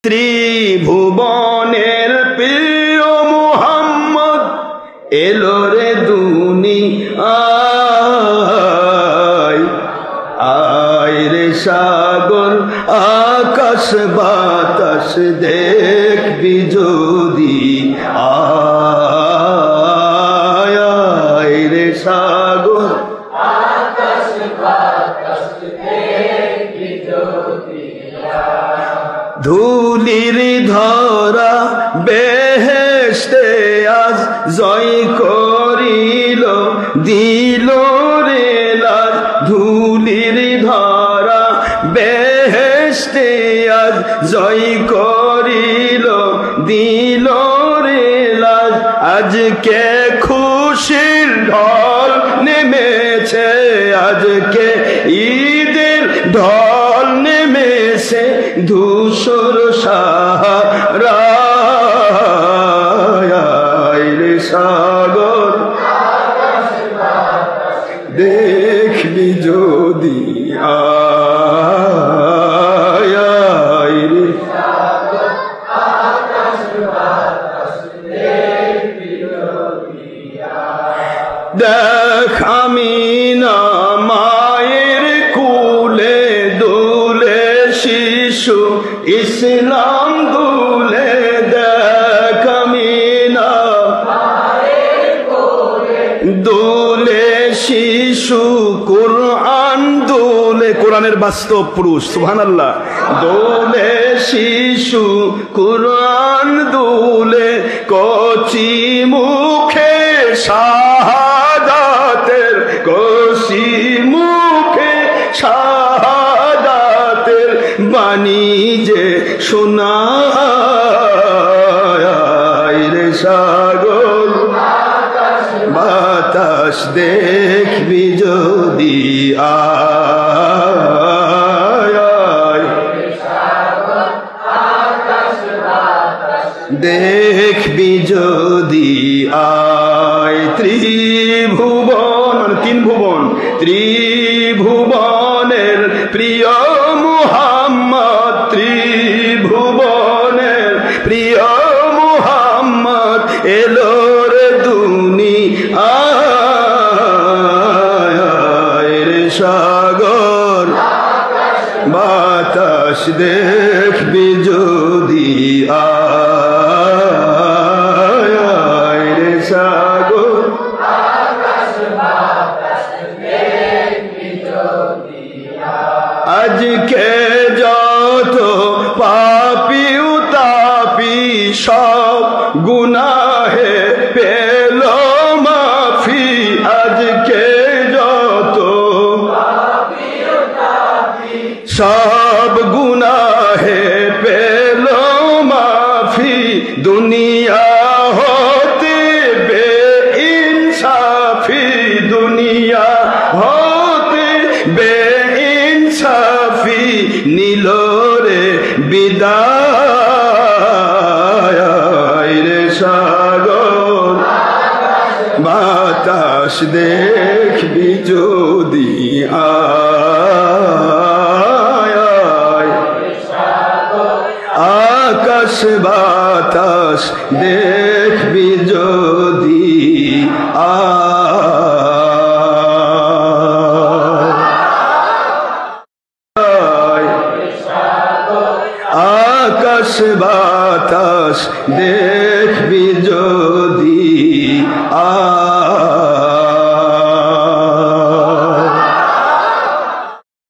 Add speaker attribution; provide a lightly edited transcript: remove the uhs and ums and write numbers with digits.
Speaker 1: ত্রিভুবনের প্রিয় মুহাম্মদ এলো রে দুনিয়ায়, আয় রে সাগর আকাশ বাতাস দেখবি যদি, আয় আয় রে সাগর আকাশ বাতাস দেখবি যদি। ধুলির ধরা বেহেশতে আজ জয় করিল দিল রে লাজ, ধুলির ধরা বেহেশতে আজ জয় করিল দিল রে লাজ। আজকে খুশির ঢল নেমেছে, আজকে ঈদের ঢল নেমেছে ধূসর সাহারায় রে সাগর দেখবি যদি, আয় আয় রে দেখ আমিনা মায়ের কুলে দুলে শিশু ইসলাম দুলে, দেখ আমিনা দুলে শিশু কুরআন দুলে, কোরআনের বাস্তব পুরুষ সুবহানাল্লাহ। দুলে শিশু কুরআন দুলে, কচি মুখে শাহাদাতের, কচি মুখে শাহাদাতের বাণী যে শোনায় রে সাগর বাতাস দেখবি যদি, আয় আয় দেখবি যদি, আয়। ত্রিভুবন মানে তিন ভুবন, ত্রিভুবনের প্রিয় মুহাম্মদ, ত্রিভুবনের প্রিয় মুহাম্মদ এলো রে দুনিয়ায় রে সাগর বাতাস দেখবি যদি, আয় আয় রে সাগর আজকে যত পাপী তাপী সব গুনাহে পেল মাফি, আজকে যত সব গুনাহে পেল মাফি, দুনিয়া হতে বেইনসাফি, দুনিয়া হতে বেইনসাফি নীল রে বিদায় রে সাগর বাতাস দেখবি যদি, আয় আয় আকাশ বাতাস দেখবি যদি, আকাশ বাতাস দেখবি যদি,